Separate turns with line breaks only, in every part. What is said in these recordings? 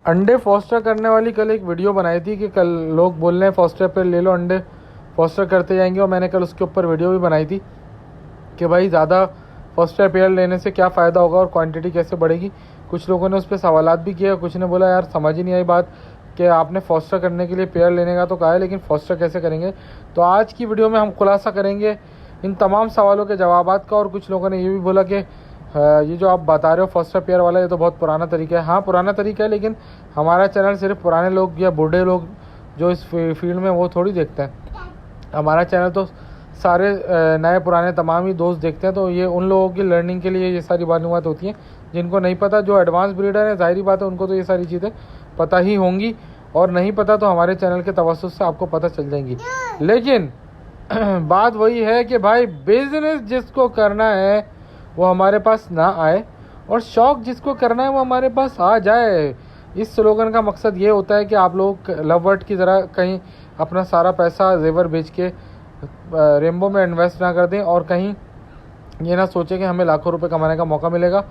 अंडे फॉस्टर करने वाली कल एक वीडियो बनाई थी कि कल लोग बोल रहे हैं फॉस्टर पे ले लो, अंडे फॉस्टर करते जाएंगे। और मैंने कल उसके ऊपर वीडियो भी बनाई थी कि भाई ज़्यादा फॉस्टर पेयर लेने से क्या फ़ायदा होगा और क्वांटिटी कैसे बढ़ेगी। कुछ लोगों ने उस पर सवालात भी किए, कुछ ने बोला यार समझ ही नहीं आई बात कि आपने फॉस्टर करने के लिए पेयर लेने का तो कहा है, लेकिन फॉस्टर कैसे करेंगे। तो आज की वीडियो में हम खुलासा करेंगे इन तमाम सवालों के जवाबात का। और कुछ लोगों ने ये भी बोला कि ये जो आप बता रहे हो फॉस्टर पेयर वाला, ये तो बहुत पुराना तरीका है। हाँ पुराना तरीका है, लेकिन हमारा चैनल सिर्फ पुराने लोग या बूढ़े लोग जो इस फील्ड में वो थोड़ी देखते हैं। हमारा चैनल तो सारे नए पुराने तमाम ही दोस्त देखते हैं। तो ये उन लोगों की लर्निंग के लिए ये सारी मालूमात होती हैं जिनको नहीं पता। जो एडवांस ब्रीडर है जाहिर बात है उनको तो ये सारी चीज़ें पता ही होंगी, और नहीं पता तो हमारे चैनल के तवस्सुस से आपको पता चल जाएंगी। लेकिन बात वही है कि भाई बिजनेस जिसको करना है वो हमारे पास ना आए, और शौक़ जिसको करना है वो हमारे पास आ जाए। इस स्लोगन का मकसद ये होता है कि आप लोग लव बर्ड की तरह कहीं अपना सारा पैसा जेवर बेच के रेम्बो में इन्वेस्ट ना कर दें, और कहीं ये ना सोचें कि हमें लाखों रुपए कमाने का मौका मिलेगा।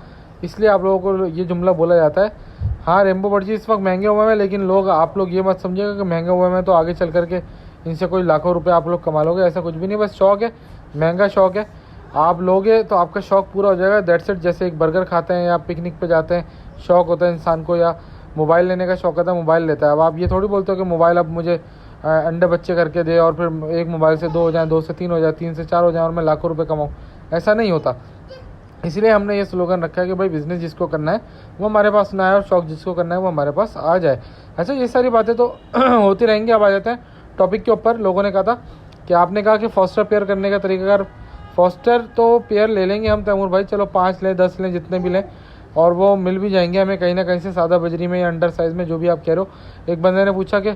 इसलिए आप लोगों को ये जुमला बोला जाता है। हाँ रेम्बो बर्ड इस वक्त महंगे हुए हैं, लेकिन आप लोग ये मत समझिएगा कि महंगे हुए हैं तो आगे चल करके इनसे कोई लाखों रुपए आप लोग कमा लोगे। ऐसा कुछ भी नहीं, बस शौक़ है, महंगा शौक़ है। आप लोगे तो आपका शौक़ पूरा हो जाएगा, दैट्स इट। जैसे एक बर्गर खाते हैं या पिकनिक पे जाते हैं, शौक़ होता है इंसान को, या मोबाइल लेने का शौक़ होता है, मोबाइल लेता है। अब आप ये थोड़ी बोलते हो कि मोबाइल अब मुझे अंडे बच्चे करके दे और फिर एक मोबाइल से 2 हो जाए, 2 से 3 हो जाए, 3 से 4 हो जाए और मैं लाखों रुपए कमाऊँ। ऐसा नहीं होता। इसलिए हमने ये स्लोगन रखा है कि भाई बिज़नेस जिसको करना है वो हमारे पास ना आए, और शौक़ जिसको करना है वो हमारे पास आ जाए। अच्छा ये सारी बातें तो होती रहेंगी। अब आ जाते हैं टॉपिक के ऊपर। लोगों ने कहा था कि आपने कहा कि फॉस्टर पेयर करने का तरीकाकार, फॉस्टर तो पेयर ले लेंगे हम तैमूर भाई, चलो 5 लें 10 लें जितने भी लें, और वो मिल भी जाएंगे हमें कहीं ना कहीं से, सादा बजरी में या अंडर साइज़ में, जो भी आप कह रहे हो। एक बंदे ने पूछा कि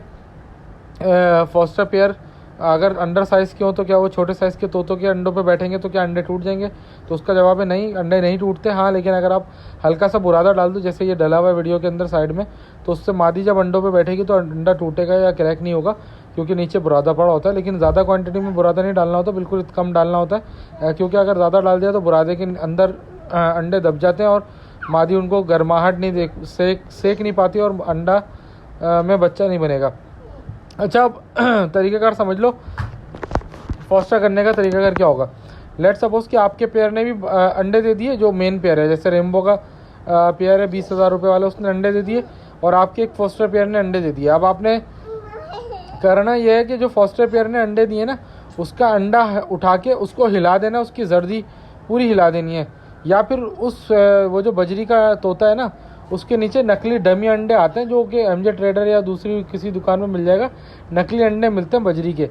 फॉस्टर पेयर अगर अंडर साइज़ के हो तो क्या वो छोटे साइज़ के तोतों के अंडों पे बैठेंगे तो क्या अंडे टूट जाएंगे। तो उसका जवाब है नहीं, अंडे नहीं टूटते। हाँ लेकिन अगर आप हल्का सा बुरादा डाल दो, जैसे ये डला हुआ है वीडियो के अंदर साइड में, तो उससे मादी जब अंडों पे बैठेगी तो अंडा टूटेगा या क्रैक नहीं होगा, क्योंकि नीचे बुरादा पड़ा होता है। लेकिन ज़्यादा क्वांटिटी में बुरादा नहीं डालना होता, बिल्कुल कम डालना होता है, क्योंकि अगर ज़्यादा डाल दिया तो बुरादे के अंदर अंडे दब जाते हैं और मादी उनको गर्माहट नहीं सेक नहीं पाती और अंडा में बच्चा नहीं बनेगा। अच्छा अब तरीक़ाकार समझ लो फॉस्टर करने का तरीकाकार क्या होगा। लेट सपोज कि आपके पेयर ने भी अंडे दे दिए, जो मेन पेयर है, जैसे रेम्बो का पेयर है 20,000 रुपये वाला, उसने अंडे दे दिए, और आपके एक फॉस्टर पेयर ने अंडे दे दिए। अब आपने करना यह है कि जो फॉस्टर पेयर ने अंडे दिए ना, उसका अंडा उठा के उसको हिला देना, उसकी जर्दी पूरी हिला देनी है। या फिर उस वो जो बजरी का तोता है ना, उसके नीचे नकली डमी अंडे आते हैं, जो कि एमजे ट्रेडर या दूसरी किसी दुकान में मिल जाएगा। नकली अंडे मिलते हैं बजरी के,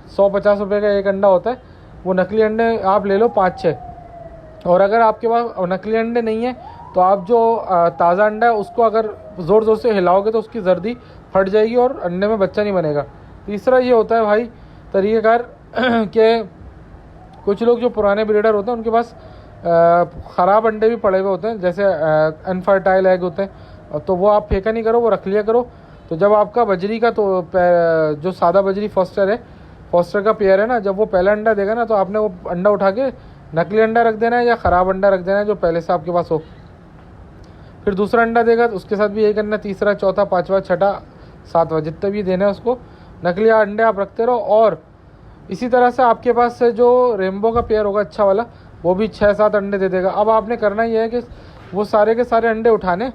150 रुपये का एक अंडा होता है। वो नकली अंडे आप ले लो 5-6। और अगर आपके पास नकली अंडे नहीं है तो आप जो ताज़ा अंडा है उसको अगर ज़ोर ज़ोर से हिलाओगे तो उसकी जर्दी फट जाएगी और अंडे में बच्चा नहीं बनेगा। तीसरा ये होता है भाई तरीक़ाकार कि कुछ लोग जो पुराने ब्रीडर होते हैं उनके पास ख़राब अंडे भी पड़े हुए होते हैं, जैसे अनफर्टाइल एग होते हैं, तो वो आप फेंका नहीं करो, वो रख लिया करो। तो जब आपका बजरी का तो जो सादा बजरी फॉस्टर का पेयर है ना, जब वो पहला अंडा देगा ना, तो आपने वो अंडा उठा के नकली अंडा रख देना है या ख़राब अंडा रख देना है जो पहले से आपके पास हो। फिर दूसरा अंडा देगा तो उसके साथ भी यही करना है, तीसरा चौथा पाँचवा छठा सातवां जितने भी देने हैं उसको नकली अंडे आप रखते रहो। और इसी तरह से आपके पास से जो रेम्बो का पेयर होगा अच्छा वाला, वो भी 6-7 अंडे दे देगा। अब आपने करना ये है कि वो सारे के सारे अंडे उठाने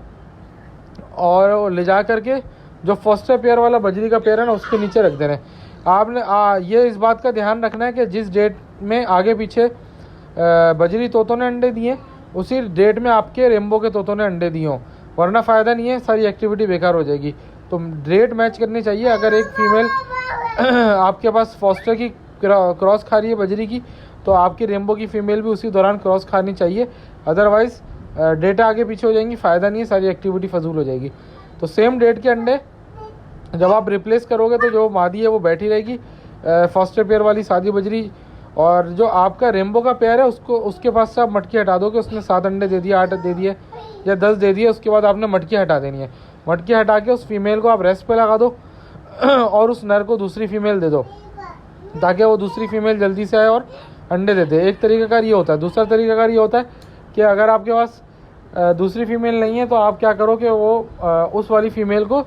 और ले जा करके जो फॉस्टर पेयर वाला बजरी का पेयर है ना, उसके नीचे रख देने। आपने ये इस बात का ध्यान रखना है कि जिस डेट में आगे पीछे बजरी तोतों ने अंडे दिए, उसी डेट में आपके रेम्बो के तोतों ने अंडे दिए हों, वरना फ़ायदा नहीं है, सारी एक्टिविटी बेकार हो जाएगी। तो डेट मैच करनी चाहिए। अगर एक फीमेल आपके पास फॉस्टर की क्रॉस खा रही है बजरी की, तो आपकी रेम्बो की फ़ीमेल भी उसी दौरान क्रॉस खानी चाहिए, अदरवाइज़ डेटा आगे पीछे हो जाएंगी, फ़ायदा नहीं है, सारी एक्टिविटी फजूल हो जाएगी। तो सेम डेट के अंडे जब आप रिप्लेस करोगे तो जो मादी है वो बैठी रहेगी फॉस्टर पेयर वाली सादी बजरी, और जो आपका रेम्बो का पेयर है उसके पास से आप मटकी हटा दोगे। उसने 7 अंडे दे दिए, 8 दे दिए या 10 दे दिए, उसके बाद आपने मटकी हटा देनी है। मटकी हटा के उस फीमेल को आप रेस्ट पे लगा दो और उस नर को दूसरी फीमेल दे दो, ताकि वो दूसरी फीमेल जल्दी से आए और अंडे दे दे। एक तरीकाकार ये होता है। दूसरा तरीकाकार ये होता है कि अगर आपके पास दूसरी फीमेल नहीं है तो आप क्या करो कि वो उस वाली फीमेल को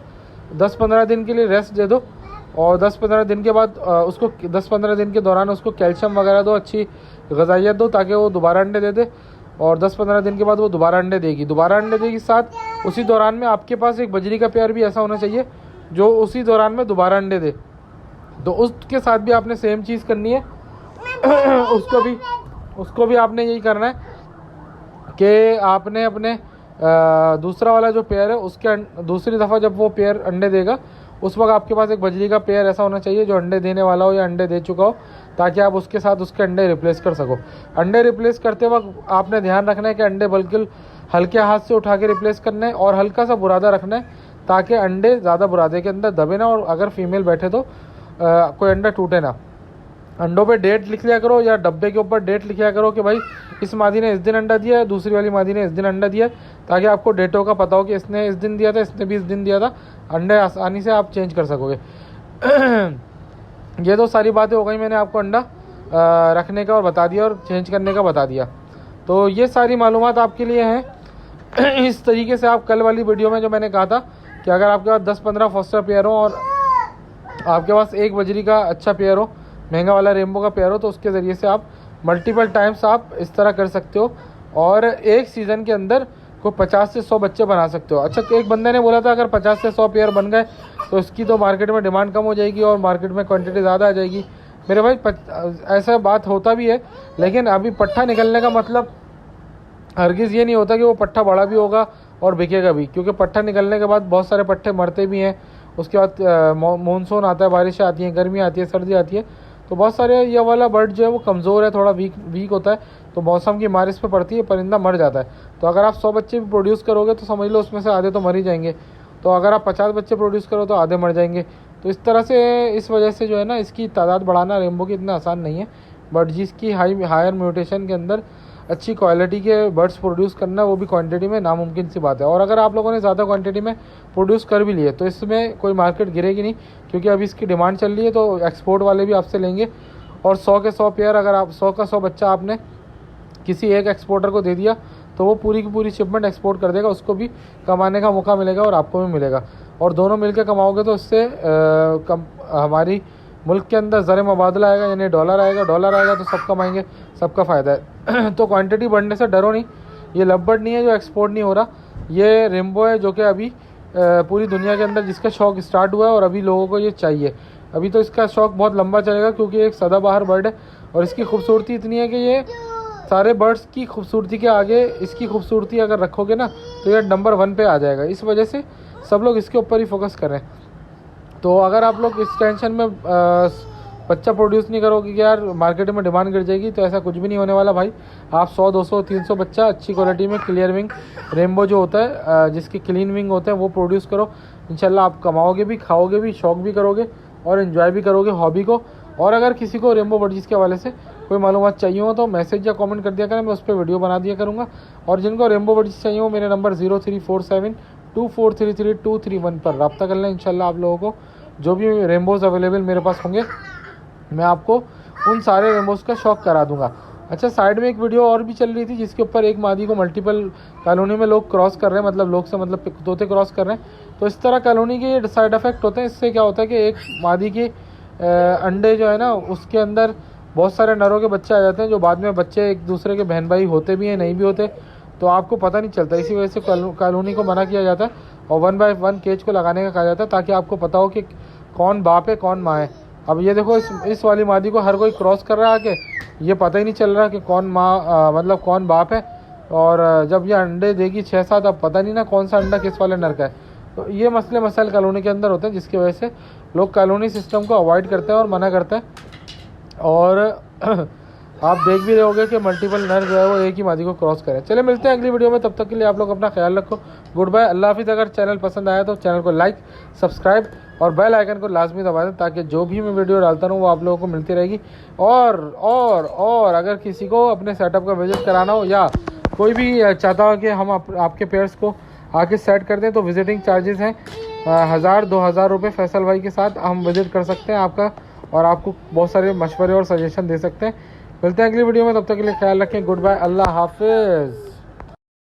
10-15 दिन के लिए रेस्ट दे दो, और 10-15 दिन के बाद उसको 10-15 दिन के दौरान उसको कैल्शियम वगैरह दो, अच्छी ग़िज़ाइयत दो ताकि वो दोबारा अंडे दे दे। और 10-15 दिन के बाद वो दोबारा अंडे देगी। साथ उसी दौरान में आपके पास एक बजरी का पेयर भी ऐसा होना चाहिए जो उसी दौरान में दोबारा अंडे दे, तो उसके साथ भी आपने सेम चीज़ करनी है। उसको भी आपने यही करना है कि आपने अपने दूसरा वाला जो पेयर है उसके दूसरी दफ़ा जब वो पेयर अंडे देगा उस वक्त आपके पास एक बजरी का पेयर ऐसा होना चाहिए जो अंडे देने वाला हो या अंडे दे चुका हो, ताकि आप उसके साथ उसके अंडे रिप्लेस कर सको। अंडे रिप्लेस करते वक्त आपने ध्यान रखना है कि अंडे बिल्कुल हल्के हाथ से उठा के रिप्लेस करना है और हल्का सा बुरादा रखना है ताकि अंडे ज़्यादा बुरादे के अंदर दबे ना, और अगर फीमेल बैठे तो कोई अंडा टूटे ना। अंडों पे डेट लिख लिया करो या डब्बे के ऊपर डेट लिखा करो कि भाई इस मादी ने इस दिन अंडा दिया है, दूसरी वाली मादी ने इस दिन अंडा दिया है, ताकि आपको डेटों का पता हो कि इसने इस दिन दिया था, इसने भी इस दिन दिया था। अंडे आसानी से आप चेंज कर सकोगे। ये तो सारी बातें हो गई, मैंने आपको अंडा रखने का और बता दिया और चेंज करने का बता दिया। तो ये सारी मालूमात आपके लिए हैं। इस तरीके से आप कल वाली वीडियो में जो मैंने कहा था कि अगर आपके पास 10-15 फॉस्टर पेयर हो और आपके पास एक बजरी का अच्छा पेयर हो, महंगा वाला रेनबो का पेयर हो, तो उसके ज़रिए से आप मल्टीपल टाइम्स आप इस तरह कर सकते हो और एक सीज़न के अंदर को 50 से 100 बच्चे बना सकते हो। अच्छा, एक बंदे ने बोला था अगर 50 से 100 पेयर बन गए तो इसकी तो मार्केट में डिमांड कम हो जाएगी और मार्केट में क्वांटिटी ज़्यादा आ जाएगी। मेरे भाई ऐसा बात होता भी है, लेकिन अभी पट्ठा निकलने का मतलब हरगिज़ ये नहीं होता कि वो पट्ठा बड़ा भी होगा और बिकेगा भी, क्योंकि पट्ठा निकलने के बाद बहुत सारे पट्ठे मरते भी हैं। उसके बाद मानसून आता है, बारिशें आती हैं, गर्मी आती है, सर्दी आती है, तो बहुत सारे ये वाला बर्ड जो है वो कमज़ोर है, थोड़ा वीक होता है, तो मौसम की मार इस पर पड़ती है, परिंदा मर जाता है। तो अगर आप 100 बच्चे भी प्रोड्यूस करोगे तो समझ लो उसमें से आधे तो मर ही जाएंगे। तो अगर आप 50 बच्चे प्रोड्यूस करो तो आधे मर जाएंगे। तो इस तरह से, इस वजह से जो है ना, इसकी तादाद बढ़ाना रेनबो की इतना आसान नहीं है। बट जिसकी हायर म्यूटेशन के अंदर अच्छी क्वालिटी के बर्ड्स प्रोड्यूस करना, वो भी क्वांटिटी में नामुमकिन सी बात है। और अगर आप लोगों ने ज़्यादा क्वांटिटी में प्रोड्यूस कर भी लिए तो इसमें कोई मार्केट गिरेगी नहीं, क्योंकि अभी इसकी डिमांड चल रही है, तो एक्सपोर्ट वाले भी आपसे लेंगे। और 100 के 100 पेयर, अगर आप 100 का 100 बच्चा आपने किसी एक एक्सपोर्टर को दे दिया तो वो पूरी की पूरी शिपमेंट एक्सपोर्ट कर देगा, उसको भी कमाने का मौका मिलेगा और आपको भी मिलेगा, और दोनों मिलकर कमाओगे तो इससे हमारी मुल्क के अंदर ज़र मुबादला आएगा, यानी डॉलर आएगा तो सब कमाएंगे, सबका फ़ायदा है। तो क्वांटिटी बढ़ने से डरो नहीं, ये लवबर्ड नहीं है जो एक्सपोर्ट नहीं हो रहा, ये रेनबो है जो कि अभी पूरी दुनिया के अंदर जिसका शौक़ स्टार्ट हुआ है और अभी लोगों को ये चाहिए। अभी तो इसका शौक़ बहुत लंबा चलेगा, क्योंकि एक सदाबहार बर्ड है और इसकी खूबसूरती इतनी है कि ये सारे बर्ड्स की खूबसूरती के आगे इसकी खूबसूरती अगर रखोगे ना तो ये नंबर 1 पे आ जाएगा। इस वजह से सब लोग इसके ऊपर ही फोकस करें। तो अगर आप लोग इस टेंशन में बच्चा प्रोड्यूस नहीं करोगे कि यार मार्केट में डिमांड गिर जाएगी, तो ऐसा कुछ भी नहीं होने वाला भाई। आप 100, 200, 300 बच्चा अच्छी क्वालिटी में क्लियर विंग रेनबो जो होता है, जिसके क्लीन विंग होते हैं, वो प्रोड्यूस करो। इंशाल्लाह आप कमाओगे भी, खाओगे भी, शौक़ भी करोगे और इन्जॉय भी करोगे हॉबी को। और अगर किसी को रेनबो बर्ड्स के हवाले से कोई मालूमात चाहिए हो तो मैसेज या कमेंट कर दिया करें, मैं उस पर वीडियो बना दिया करूँगा। और जिनको रेनबो बर्ड्स चाहिए हो, मेरे नंबर 0347243331 पर रब्ता कर लें। इंशाल्लाह आप लोगों को जो भी रेनबोज़ अवेलेबल मेरे पास होंगे, मैं आपको उन सारे रेनबोज़ का शौक़ करा दूँगा। अच्छा, साइड में एक वीडियो और भी चल रही थी जिसके ऊपर एक मादी को मल्टीपल कॉलोनी में लोग क्रॉस कर रहे हैं, मतलब लोग से मतलब तोते क्रॉस कर रहे हैं। तो इस तरह कॉलोनी के ये साइड इफ़ेक्ट होते हैं। इससे क्या होता है कि एक मादी के अंडे जो है ना, उसके अंदर बहुत सारे नरों के बच्चे आ जाते हैं, जो बाद में बच्चे एक दूसरे के बहन भाई होते भी हैं, नहीं भी होते, तो आपको पता नहीं चलता। इसी वजह से कॉलोनी को मना किया जाता है और 1 बाय 1 केज को लगाने का कहा जाता है, ताकि आपको पता हो कि कौन बाप है कौन माँ है। अब ये देखो, इस वाली मादी को हर कोई क्रॉस कर रहा है आके, ये पता ही नहीं चल रहा कि कौन माँ मतलब कौन बाप है। और जब ये अंडे देगी 6-7, अब पता नहीं ना कौन सा अंडा किस वाले नर का है। तो ये मसले मसाइल कॉलोनी के अंदर होते हैं, जिसकी वजह से लोग कॉलोनी सिस्टम को अवॉइड करते हैं और मना करते हैं। और आप देख भी रहे होगे कि मल्टीपल नर जो है वो एक ही मादी को क्रॉस करें। चले मिलते हैं अगली वीडियो में, तब तक के लिए आप लोग अपना ख्याल रखो। गुड बाय, अल्लाह हाफिज़। अगर चैनल पसंद आया तो चैनल को लाइक, सब्सक्राइब और बेल आइकन को लाजमी दबा दें, ताकि जो भी मैं वीडियो डालता रहूँ वो आप लोगों को मिलती रहेगी। और अगर किसी को अपने सेटअप का विजिट कराना हो या कोई भी चाहता हो कि हम आपके पेयर्स को आके सेट कर दें, तो विजिटिंग चार्जेस हैं 1000-2000 रुपये। फैसल भाई के साथ हम विज़िट कर सकते हैं आपका, और आपको बहुत सारे मशवरे और सजेशन दे सकते हैं। मिलते हैं अगली वीडियो में, तब तक के लिए ख्याल रखें। गुड बाय, अल्लाह हाफिज़।